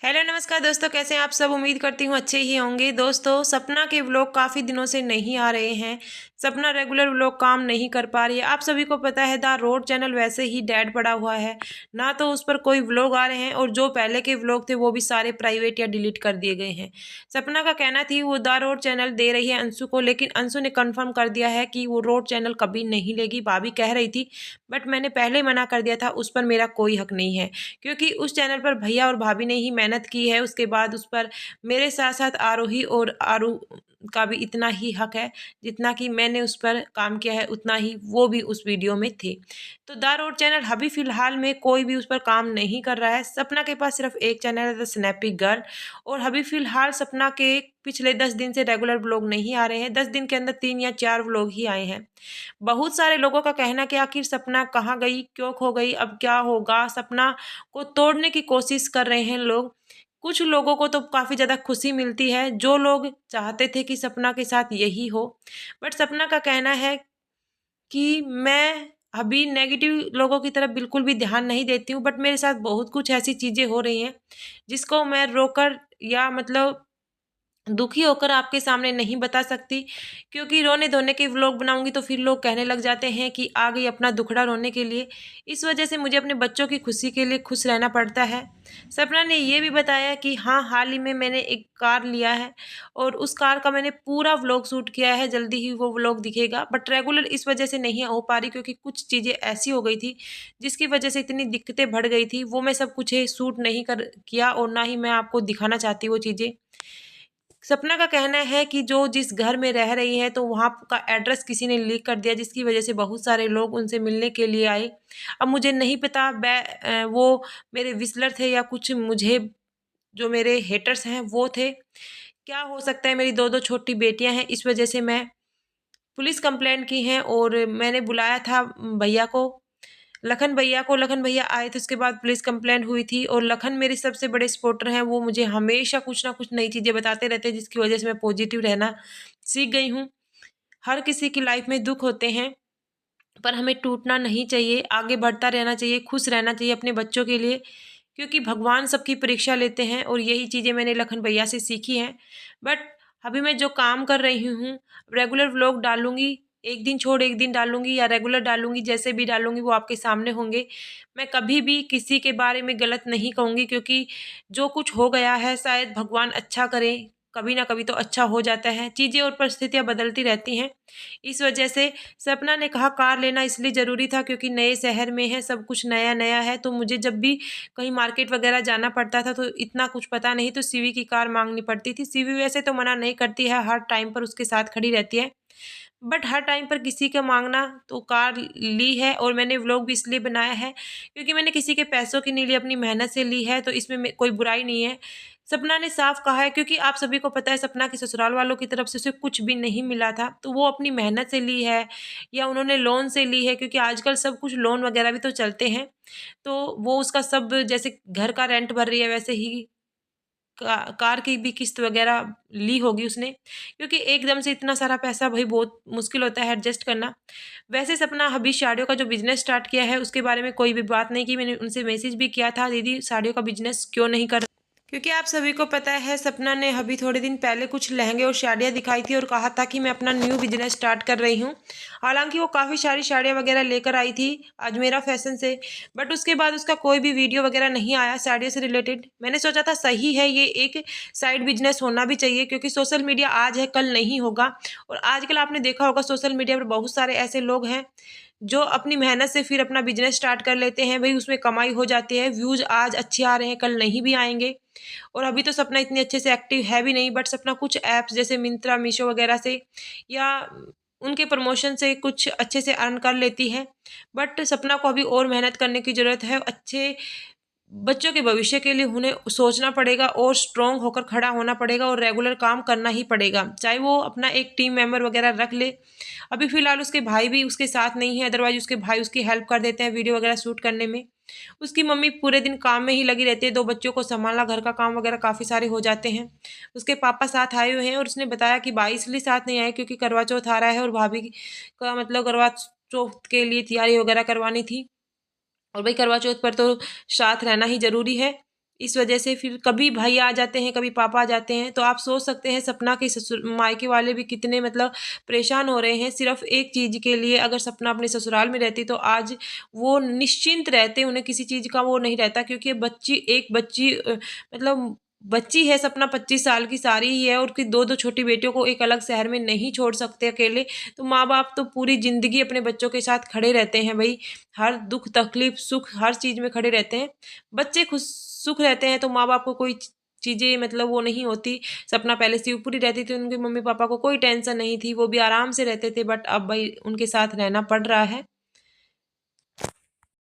Hello नमस्कार दोस्तों, कैसे हैं आप सब। उम्मीद करती हूँ अच्छे ही होंगे। दोस्तों, सपना के व्लॉग काफ़ी दिनों से नहीं आ रहे हैं। सपना रेगुलर व्लॉग काम नहीं कर पा रही है। आप सभी को पता है द रोड चैनल वैसे ही डेड पड़ा हुआ है, ना तो उस पर कोई व्लॉग आ रहे हैं और जो पहले के व्लॉग थे वो भी सारे प्राइवेट या डिलीट कर दिए गए हैं। सपना का कहना थी वो द रोड चैनल दे रही है अंशु को, लेकिन अंशु ने कन्फर्म कर दिया है कि वो रोड चैनल कभी नहीं लेगी। भाभी कह रही थी बट मैंने पहले ही मना कर दिया था, उस पर मेरा कोई हक नहीं है, क्योंकि उस चैनल पर भैया और भाभी ने ही मेहनत की है। उसके बाद उस पर मेरे साथ साथ आरोही और आरू का भी इतना ही हक है, जितना कि मैंने उस पर काम किया है उतना ही वो भी उस वीडियो में थे। तो द रोड चैनल अभी फिलहाल में कोई भी उस पर काम नहीं कर रहा है। सपना के पास सिर्फ एक चैनल है, द स्नैपी गर्ल, और अभी फिलहाल सपना के पिछले 10 दिन से रेगुलर व्लॉग नहीं आ रहे हैं। 10 दिन के अंदर 3 या 4 व्लॉग ही आए हैं। बहुत सारे लोगों का कहना कि आखिर सपना कहाँ गई, क्यों खो गई, अब क्या होगा। सपना को तोड़ने की कोशिश कर रहे हैं लोग। कुछ लोगों को तो काफ़ी ज़्यादा खुशी मिलती है, जो लोग चाहते थे कि सपना के साथ यही हो। बट सपना का कहना है कि मैं अभी नेगेटिव लोगों की तरफ बिल्कुल भी ध्यान नहीं देती हूँ, बट मेरे साथ बहुत कुछ ऐसी चीज़ें हो रही हैं जिसको मैं रोकर या मतलब दुखी होकर आपके सामने नहीं बता सकती, क्योंकि रोने-धोने के व्लॉग बनाऊँगी तो फिर लोग कहने लग जाते हैं कि आ गई अपना दुखड़ा रोने के लिए। इस वजह से मुझे अपने बच्चों की खुशी के लिए खुश रहना पड़ता है। सपना ने ये भी बताया कि हाँ, हाल ही में मैंने एक कार लिया है और उस कार का मैंने पूरा व्लॉग शूट किया है, जल्दी ही वो व्लॉग दिखेगा। बट रेगुलर इस वजह से नहीं हो पा रही, क्योंकि कुछ चीज़ें ऐसी हो गई थी, जिसकी वजह से इतनी दिक्कतें बढ़ गई थी। वो मैं सब कुछ शूट नहीं कर किया और ना ही मैं आपको दिखाना चाहती वो चीज़ें। सपना का कहना है कि जो जिस घर में रह रही है तो वहाँ का एड्रेस किसी ने लीक कर दिया, जिसकी वजह से बहुत सारे लोग उनसे मिलने के लिए आए। अब मुझे नहीं पता वो मेरे विस्लर थे या कुछ मुझे जो मेरे हेटर्स हैं वो थे। क्या हो सकता है, मेरी 2-2 छोटी बेटियाँ हैं, इस वजह से मैं पुलिस कंप्लेंट की है और मैंने बुलाया था भैया को, लखन भैया आए थे। उसके बाद पुलिस कंप्लेंट हुई थी और लखन मेरे सबसे बड़े सपोर्टर हैं। वो मुझे हमेशा कुछ ना कुछ नई चीज़ें बताते रहते हैं, जिसकी वजह से मैं पॉजिटिव रहना सीख गई हूँ। हर किसी की लाइफ में दुःख होते हैं, पर हमें टूटना नहीं चाहिए, आगे बढ़ता रहना चाहिए, खुश रहना चाहिए अपने बच्चों के लिए, क्योंकि भगवान सबकी परीक्षा लेते हैं और यही चीज़ें मैंने लखन भैया से सीखी हैं। बट अभी मैं जो काम कर रही हूँ, रेगुलर व्लॉग डालूँगी, एक दिन छोड़ एक दिन डालूँगी या रेगुलर डालूँगी, जैसे भी डालूँगी वो आपके सामने होंगे। मैं कभी भी किसी के बारे में गलत नहीं कहूँगी, क्योंकि जो कुछ हो गया है शायद भगवान अच्छा करे, कभी ना कभी तो अच्छा हो जाता है। चीज़ें और परिस्थितियाँ बदलती रहती हैं। इस वजह से सपना ने कहा कार लेना इसलिए ज़रूरी था क्योंकि नए शहर में है, सब कुछ नया-नया है, तो मुझे जब भी कहीं मार्केट वगैरह जाना पड़ता था तो इतना कुछ पता नहीं, तो सीवी की कार माँगनी पड़ती थी। सीवी वैसे तो मना नहीं करती है, हर टाइम पर उसके साथ खड़ी रहती है। बट हर टाइम पर किसी का माँगना, तो कार ली है और मैंने व्लॉग भी इसलिए बनाया है क्योंकि मैंने किसी के पैसों की नहीं ली, अपनी मेहनत से ली है, तो इसमें कोई बुराई नहीं है। सपना ने साफ कहा है, क्योंकि आप सभी को पता है सपना के ससुराल वालों की तरफ से उसे कुछ भी नहीं मिला था, तो वो अपनी मेहनत से ली है या उन्होंने लोन से ली है, क्योंकि आजकल सब कुछ लोन वगैरह भी तो चलते हैं। तो वो उसका सब जैसे घर का रेंट भर रही है, वैसे ही कार की भी किस्त वगैरह ली होगी उसने, क्योंकि एकदम से इतना सारा पैसा भाई बहुत मुश्किल होता है एडजस्ट करना। वैसे सपना अभी साड़ियों का जो बिज़नेस स्टार्ट किया है उसके बारे में कोई भी बात नहीं की। मैंने उनसे मैसेज भी किया था, दीदी साड़ियों का बिज़नेस क्यों नहीं कर, क्योंकि आप सभी को पता है सपना ने अभी थोड़े दिन पहले कुछ लहंगे और साड़ियाँ दिखाई थी और कहा था कि मैं अपना न्यू बिजनेस स्टार्ट कर रही हूँ। हालांकि वो काफ़ी सारी साड़ियाँ वगैरह लेकर आई थी अजमेरा फैशन से, बट उसके बाद उसका कोई भी वीडियो वगैरह नहीं आया साड़ियों से रिलेटेड। मैंने सोचा था सही है, ये एक साइड बिजनेस होना भी चाहिए, क्योंकि सोशल मीडिया आज है कल नहीं होगा। और आजकल आपने देखा होगा सोशल मीडिया पर बहुत सारे ऐसे लोग हैं जो अपनी मेहनत से फिर अपना बिजनेस स्टार्ट कर लेते हैं, भाई उसमें कमाई हो जाती है, व्यूज़ आज अच्छे आ रहे हैं कल नहीं भी आएंगे। और अभी तो सपना इतनी अच्छे से एक्टिव है भी नहीं, बट सपना कुछ ऐप्स जैसे मिंत्रा, मीशो वगैरह से या उनके प्रमोशन से कुछ अच्छे से अर्न कर लेती है। बट सपना को अभी और मेहनत करने की ज़रूरत है। अच्छे बच्चों के भविष्य के लिए उन्हें सोचना पड़ेगा और स्ट्रॉन्ग होकर खड़ा होना पड़ेगा और रेगुलर काम करना ही पड़ेगा, चाहे वो अपना एक टीम मेंबर वगैरह रख ले। अभी फ़िलहाल उसके भाई भी उसके साथ नहीं है, अदरवाइज़ उसके भाई उसकी हेल्प कर देते हैं वीडियो वगैरह शूट करने में। उसकी मम्मी पूरे दिन काम में ही लगी रहती है, 2 बच्चों को सँभालना, घर का काम वगैरह काफ़ी सारे हो जाते हैं। उसके पापा साथ आए हुए हैं और उसने बताया कि भाई इसलिए साथ नहीं आए क्योंकि करवा चौथ आ रहा है और भाभी का मतलब करवा चौथ के लिए तैयारी वगैरह करवानी थी। और भाई करवा चौथ पर तो साथ रहना ही ज़रूरी है। इस वजह से फिर कभी भाई आ जाते हैं, कभी पापा आ जाते हैं, तो आप सोच सकते हैं सपना के ससुर मायके वाले भी कितने मतलब परेशान हो रहे हैं सिर्फ एक चीज़ के लिए। अगर सपना अपने ससुराल में रहती तो आज वो निश्चिंत रहते, उन्हें किसी चीज़ का वो नहीं रहता, क्योंकि एक बच्ची मतलब बच्ची है, सपना 25 साल की सारी ही है और उसकी 2-2 छोटी बेटियों को एक अलग शहर में नहीं छोड़ सकते अकेले। तो माँ-बाप तो पूरी ज़िंदगी अपने बच्चों के साथ खड़े रहते हैं भई, हर दुःख, तकलीफ़, सुख हर चीज़ में खड़े रहते हैं। बच्चे खुश सुख रहते हैं तो माँ-बाप को कोई चीज़ें मतलब वो नहीं होती। सपना पहले शिवपुरी रहती थी, उनके मम्मी-पापा को कोई टेंशन नहीं थी, वो भी आराम से रहते थे, बट अब भई उनके साथ रहना पड़ रहा है।